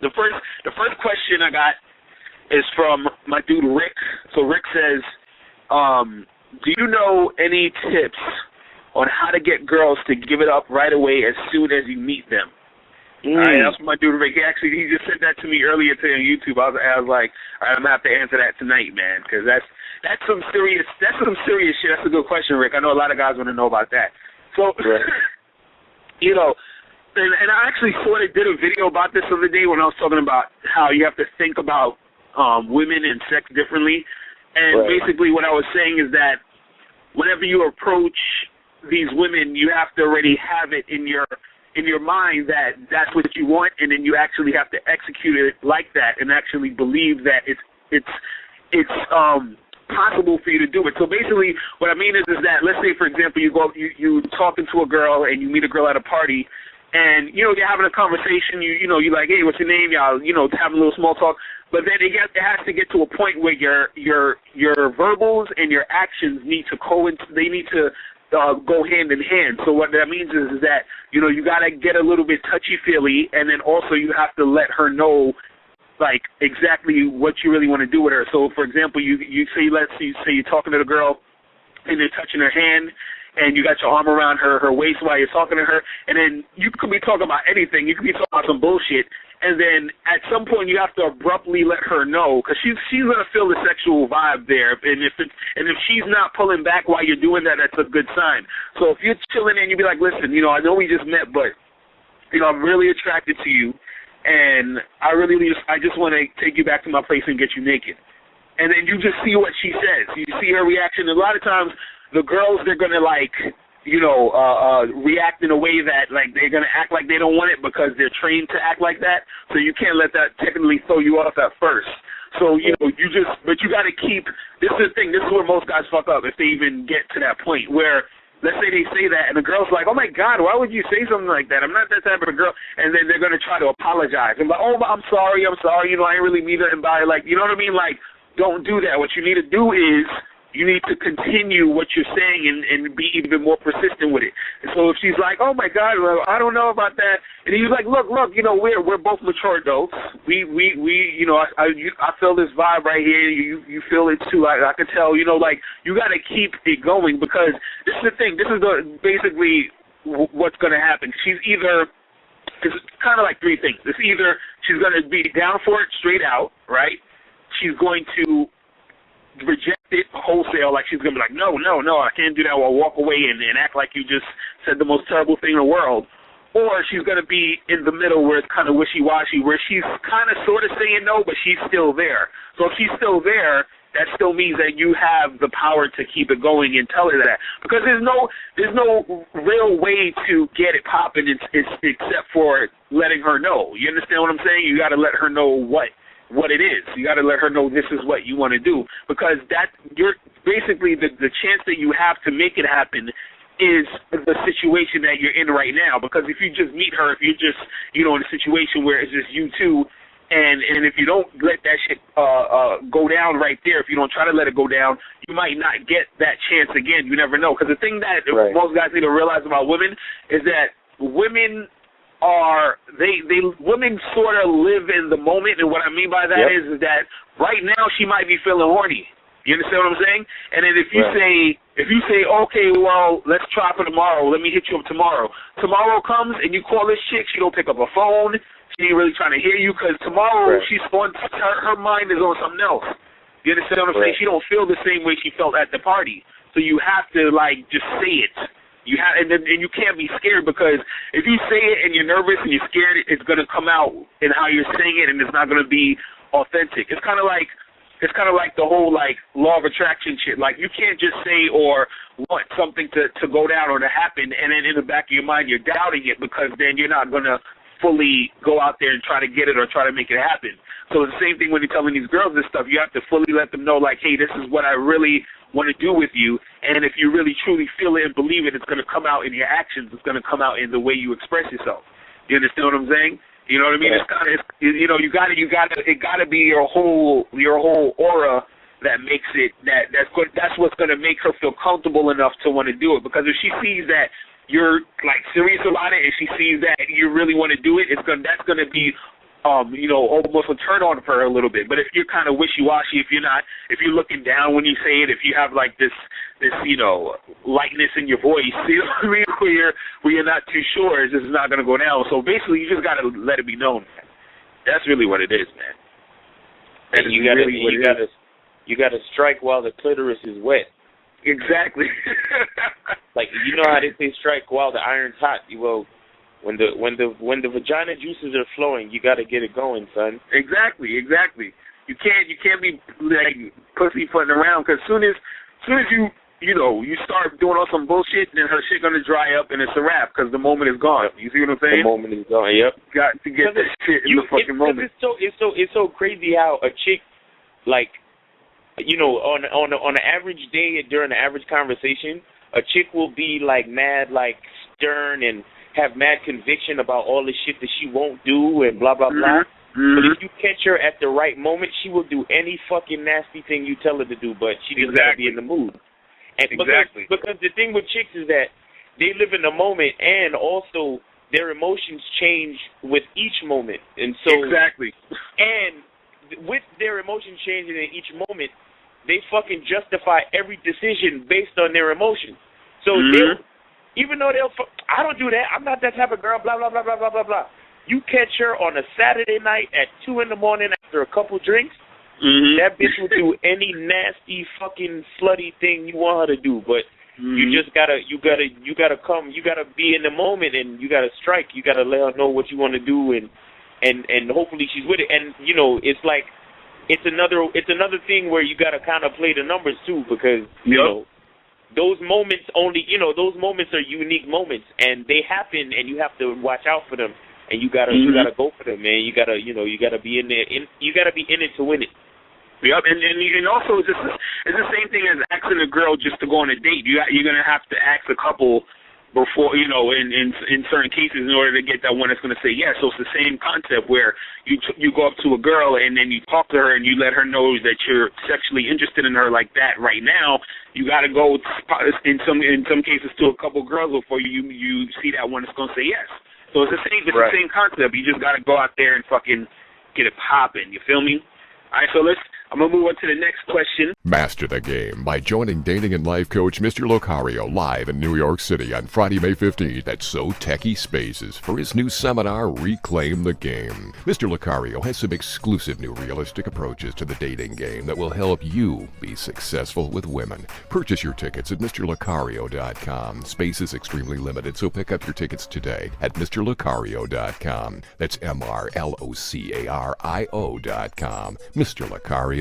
The first question I got is from my dude Rick. So Rick says, do you know any tips on how to get girls to give it up right away as soon as you meet them? All right, that's my dude Rick. He just sent that to me earlier today on YouTube. I was like, all right, I'm gonna have to answer that tonight, man, because that's some serious shit. That's a good question, Rick. I know a lot of guys want to know about that. So, you know, and I actually sort of did a video about this the other day when I was talking about how you have to think about women and sex differently. And basically what I was saying is that whenever you approach these women, you have to already have it in your mind that that's what you want, and then you actually have to execute it like that and actually believe that it's possible for you to do it. So basically what I mean is that, let's say, for example, you talking to a girl and you meet a girl at a party, and, you know, you're having a conversation, you're like, hey, what's your name? Y'all, having a little small talk. But then it has to get to a point where your verbals and your actions need to they need to go hand in hand. So what that means is that, you got to get a little bit touchy-feely, and then also you have to let her know, like, exactly what you really want to do with her. So, for example, you say you're talking to the girl, and you're touching her hand, and you got your arm around her waist while you're talking to her, and then you could be talking about anything. You could be talking about some bullshit, and then at some point you have to abruptly let her know, because she's gonna feel the sexual vibe there, and if she's not pulling back while you're doing that, that's a good sign. So if you're chilling and you be like, listen, I know we just met, but I'm really attracted to you, and I just want to take you back to my place and get you naked, and then you just see what she says. You see her reaction. A lot of times, the girls, they're going to, like, react in a way that, like, they're going to act like they don't want it because they're trained to act like that. So you can't let that technically throw you off at first. So, but you got to keep, this is the thing, this is where most guys fuck up if they even get to that point where, let's say they say that and the girl's like, oh, my God, why would you say something like that? I'm not that type of a girl. And then they're going to try to apologize. And like, oh, I'm sorry, I ain't really mean nothing by it. Like, you know what I mean? Like, don't do that. What you need to do is, you need to continue what you're saying and be even more persistent with it. And so if she's like, oh, my God, well, I don't know about that. And he's like, look, we're both mature adults. We I feel this vibe right here. You feel it, too. I can tell, like, you got to keep it going because this is the thing. This is basically what's going to happen. She's either, it's kind of like three things. It's either she's going to be down for it straight out, right? She's going to reject it wholesale, like she's going to be like, no, I can't do that, or walk away and act like you just said the most terrible thing in the world. Or she's going to be in the middle where it's kind of wishy-washy, where she's kind of sort of saying no, but she's still there. So if she's still there, that still means that you have the power to keep it going and tell her that. Because there's no real way to get it popping except for letting her know. You understand what I'm saying? You got to let her know what it is. You got to let her know this is what you want to do, because you're basically the chance that you have to make it happen is the situation that you're in right now. Because if you just meet her, if you're just in a situation where it's just you two, and if you don't let that shit go down right there, if you don't try to let it go down, you might not get that chance again. You never know. Because the thing that most guys need to realize about women is that women women sort of live in the moment, and what I mean by that is that right now she might be feeling horny. You understand what I'm saying? And then if you say, okay, well, let's try for tomorrow. Let me hit you up tomorrow. Tomorrow comes and you call this chick, she don't pick up a phone. She ain't really trying to hear you because tomorrow she's on her mind is on something else. You understand what I'm saying? She don't feel the same way she felt at the party. So you have to just say it. And you can't be scared, because if you say it and you're nervous and you're scared, it's going to come out in how you're saying it, and it's not going to be authentic. It's kind of like the whole law of attraction shit. Like, you can't just say or want something to go down or to happen, and then in the back of your mind you're doubting it, because then you're not going to fully go out there and try to get it or try to make it happen. So the same thing when you're telling these girls this stuff. You have to fully let them know, like, hey, this is what I really want to do with you, and if you really truly feel it and believe it, it's going to come out in your actions. It's going to come out in the way you express yourself. You understand what I'm saying? You know what I mean? It's kind of, it got to be your whole aura that makes it that's what's going to make her feel comfortable enough to want to do it. Because if she sees that you're serious about it, and she sees that you really want to do it, that's going to be almost a turn on for her a little bit. But if you're kind of wishy-washy, if you're looking down when you say it, if you have like this, lightness in your voice, you know what I mean, where you're not too sure, it's just not going to go down. So basically, you just got to let it be known, man. That's really what it is, man. And you got to strike while the clitoris is wet. Exactly. Like, you know how they say strike while the iron's hot? Well, when the vagina juices are flowing, you got to get it going, son. Exactly. You can't be like pussyfooting around, because soon as you start doing all some bullshit, then her shit gonna dry up and it's a wrap, because the moment is gone. You see what I'm saying? The moment is gone. Yep. Got to get that shit in the fucking moment. It's so crazy how a chick, like, on an average day during an average conversation, a chick will be like mad, like stern, and have mad conviction about all the shit that she won't do and blah blah blah. Mm-hmm. But if you catch her at the right moment, she will do any fucking nasty thing you tell her to do, but she just gotta be in the mood. And because the thing with chicks is that they live in the moment, and also their emotions change with each moment. And so and with their emotions changing in each moment, they fucking justify every decision based on their emotions. So even though I don't do that, I'm not that type of girl, blah, blah, blah, blah, blah, blah, blah. You catch her on a Saturday night at 2 a.m. after a couple drinks, that bitch will do any nasty fucking slutty thing you want her to do, but you just gotta be in the moment, and you gotta strike. You gotta let her know what you want to do, and hopefully she's with it. And it's like, it's another thing where you gotta kind of play the numbers too, because those moments those moments are unique moments, and they happen, and you have to watch out for them, and you gotta go for them, man. You gotta be in there, you gotta be in it to win it. Yep, and also it's the same thing as asking a girl just to go on a date. You're gonna have to ask a couple before, in certain cases, in order to get that one that's going to say yes. So it's the same concept where you go up to a girl and then you talk to her and you let her know that you're sexually interested in her like that right now. You got to go in some cases to a couple girls before you see that one that's going to say yes. So it's the same concept. You just got to go out there and fucking get it popping. You feel me? All right, so I'm going to move on to the next question. Master the game by joining dating and life coach Mr. Locario live in New York City on Friday, May 15th at So Techie Spaces for his new seminar, Reclaim the Game. Mr. Locario has some exclusive new realistic approaches to the dating game that will help you be successful with women. Purchase your tickets at MrLocario.com. Space is extremely limited, so pick up your tickets today at MrLocario.com. That's MrLocario.com. MrLocario.com.